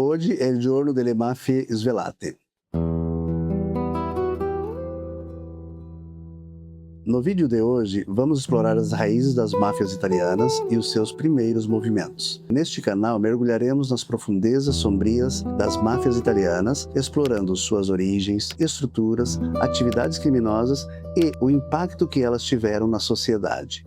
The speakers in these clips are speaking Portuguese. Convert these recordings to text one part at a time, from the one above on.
Oggi è il giorno delle mafie svelate. No vídeo de hoje, vamos explorar as raízes das máfias italianas e os seus primeiros movimentos. Neste canal, mergulharemos nas profundezas sombrias das máfias italianas, explorando suas origens, estruturas, atividades criminosas e o impacto que elas tiveram na sociedade.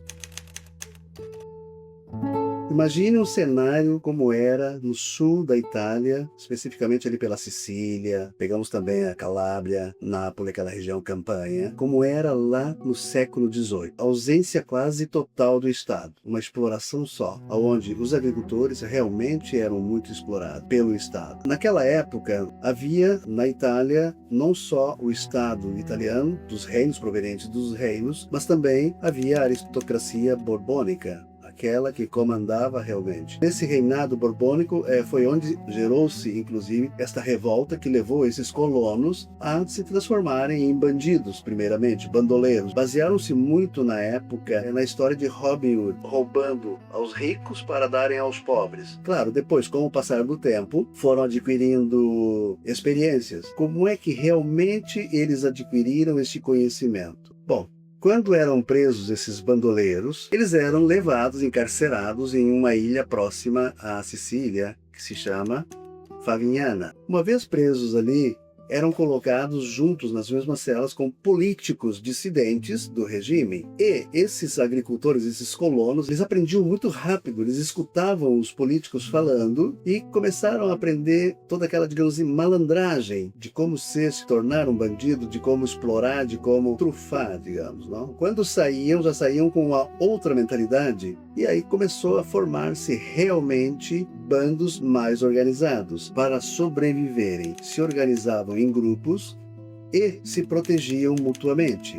Imagine um cenário como era no sul da Itália, especificamente ali pela Sicília, pegamos também a Calábria, Nápoles, aquela região Campanha, como era lá no século XVIII. A ausência quase total do Estado, uma exploração só, onde os agricultores realmente eram muito explorados pelo Estado. Naquela época, havia na Itália não só o Estado italiano, dos reinos provenientes dos reinos, mas também havia a aristocracia borbônica, aquela que comandava realmente. Nesse reinado borbônico foi onde gerou-se, inclusive, esta revolta que levou esses colonos a se transformarem em bandidos, primeiramente, bandoleiros. Basearam-se muito na época na história de Robin Hood, roubando aos ricos para darem aos pobres. Claro, depois, com o passar do tempo, foram adquirindo experiências. Como é que realmente eles adquiriram este conhecimento? Bom, quando eram presos esses bandoleiros, eles eram levados, encarcerados em uma ilha próxima à Sicília, que se chama Favignana. Uma vez presos ali, eram colocados juntos nas mesmas celas com políticos dissidentes do regime. E esses agricultores, esses colonos, eles aprendiam muito rápido, eles escutavam os políticos falando e começaram a aprender toda aquela, digamos assim, malandragem de como se tornar um bandido, de como explorar, de como trufar, digamos, não? Quando saíam, já saíam com uma outra mentalidade e aí começou a formar-se realmente bandos mais organizados. Para sobreviverem, se organizavam em grupos e se protegiam mutuamente.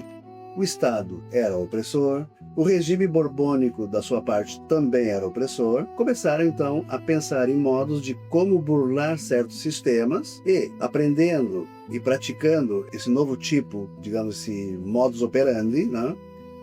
O Estado era opressor, o regime borbônico, da sua parte, também era opressor. Começaram, então, a pensar em modos de como burlar certos sistemas e, aprendendo e praticando esse novo tipo, digamos assim, modus operandi, né?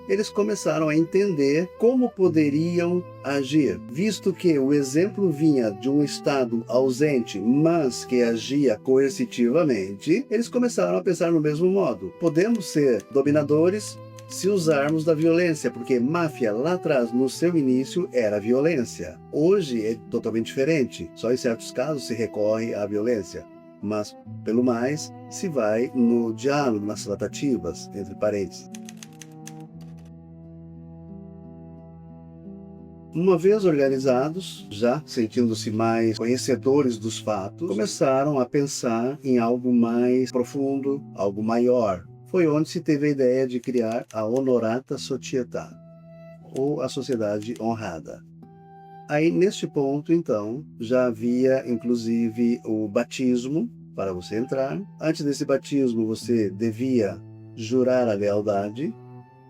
Eles começaram a entender como poderiam agir, visto que o exemplo vinha de um Estado ausente, mas que agia coercitivamente. Eles começaram a pensar no mesmo modo. Podemos ser dominadores se usarmos da violência, porque máfia lá atrás, no seu início, era violência. Hoje é totalmente diferente, só em certos casos se recorre à violência. Mas, pelo mais, se vai no diálogo, nas tratativas, entre parentes. Uma vez organizados, já sentindo-se mais conhecedores dos fatos, começaram a pensar em algo mais profundo, algo maior. Foi onde se teve a ideia de criar a Honorata Società, ou a Sociedade Honrada. Aí, neste ponto, então, já havia, inclusive, o batismo para você entrar. Antes desse batismo, você devia jurar a lealdade,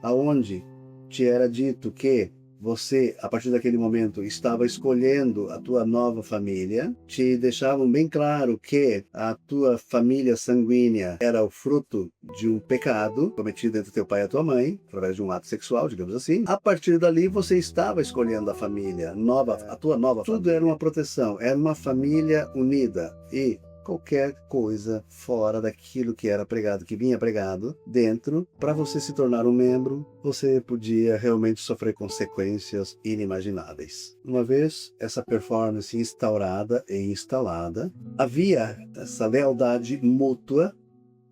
aonde te era dito que você, a partir daquele momento, estava escolhendo a tua nova família, te deixavam bem claro que a tua família sanguínea era o fruto de um pecado cometido entre teu pai e a tua mãe, através de um ato sexual, digamos assim. A partir dali, você estava escolhendo a família nova, a tua nova família. Tudo era uma proteção, era uma família unida. E qualquer coisa fora daquilo que era pregado, que vinha pregado dentro, para você se tornar um membro, você podia realmente sofrer consequências inimagináveis. Uma vez essa performance instaurada e instalada, havia essa lealdade mútua,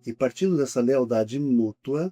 e partindo dessa lealdade mútua,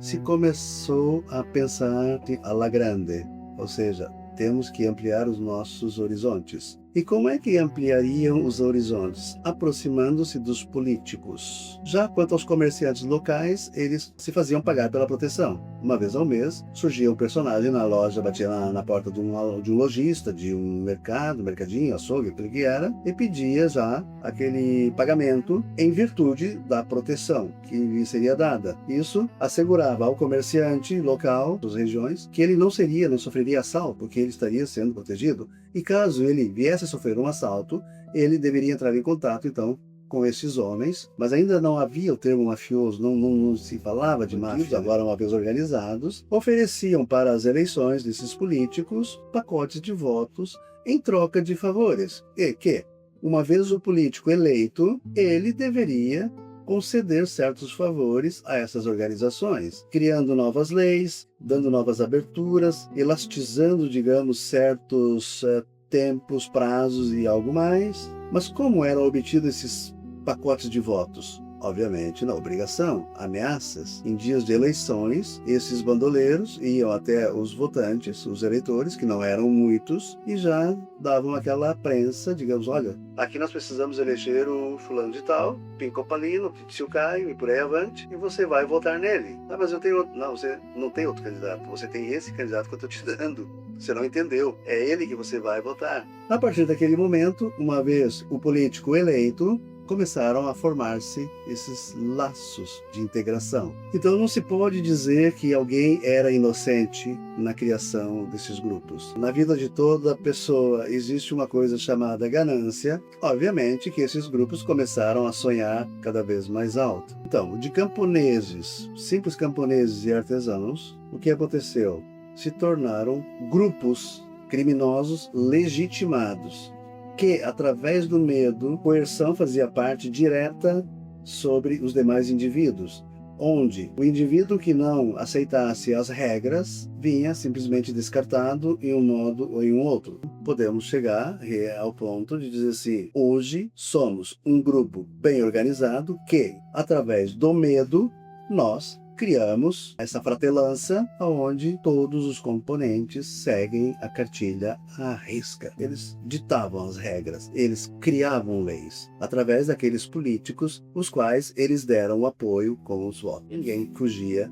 se começou a pensar alla grande, ou seja, temos que ampliar os nossos horizontes. E como é que ampliariam os horizontes? Aproximando-se dos políticos. Já quanto aos comerciantes locais, eles se faziam pagar pela proteção. Uma vez ao mês, surgia um personagem na loja, batia na porta de um lojista, de um mercado, mercadinho, açougue, aquilo que era, e pedia já aquele pagamento em virtude da proteção que lhe seria dada. Isso assegurava ao comerciante local, das regiões, que ele não sofreria assalto, porque ele estaria sendo protegido. E caso ele viesse a sofrer um assalto, ele deveria entrar em contato, então, com esses homens, mas ainda não havia o termo mafioso, não se falava de máfia. Agora, uma vez organizados, ofereciam para as eleições desses políticos pacotes de votos em troca de favores, e que uma vez o político eleito, ele deveria conceder certos favores a essas organizações, criando novas leis, dando novas aberturas, elastizando, digamos, certos tempos, prazos e algo mais. Mas como eram obtidos esses pacotes de votos? Obviamente, na obrigação, ameaças. Em dias de eleições, esses bandoleiros iam até os votantes, os eleitores, que não eram muitos, e já davam aquela prensa, digamos, olha, aqui nós precisamos eleger o fulano de tal, Pinco Palino, Titio Caio e por aí avante, e você vai votar nele. Ah, mas eu tenho outro. Não, você não tem outro candidato, você tem esse candidato que eu estou te dando. Você não entendeu, é ele que você vai votar. A partir daquele momento, uma vez o político eleito, começaram a formar-se esses laços de integração. Então não se pode dizer que alguém era inocente na criação desses grupos. Na vida de toda pessoa existe uma coisa chamada ganância. Obviamente que esses grupos começaram a sonhar cada vez mais alto. Então, de camponeses, simples camponeses e artesãos, o que aconteceu? Se tornaram grupos criminosos legitimados, que, através do medo, coerção fazia parte direta sobre os demais indivíduos, onde o indivíduo que não aceitasse as regras vinha simplesmente descartado em um modo ou em um outro. Podemos chegar ao ponto de dizer assim, hoje somos um grupo bem organizado que, através do medo, nós criamos essa fratelança onde todos os componentes seguem a cartilha à risca. Eles ditavam as regras, eles criavam leis através daqueles políticos, os quais eles deram o apoio com os votos. Ninguém fugia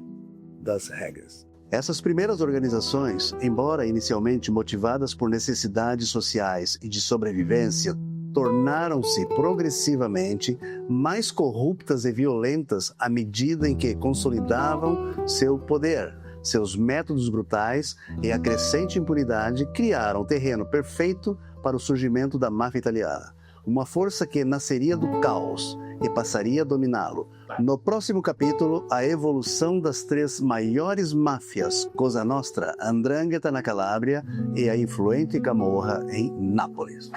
das regras. Essas primeiras organizações, embora inicialmente motivadas por necessidades sociais e de sobrevivência, tornaram-se progressivamente mais corruptas e violentas à medida em que consolidavam seu poder. Seus métodos brutais e a crescente impunidade criaram terreno perfeito para o surgimento da máfia italiana, uma força que nasceria do caos e passaria a dominá-lo. No próximo capítulo, a evolução das três maiores máfias, Cosa Nostra, 'Ndrangheta na Calábria e a influente Camorra em Nápoles.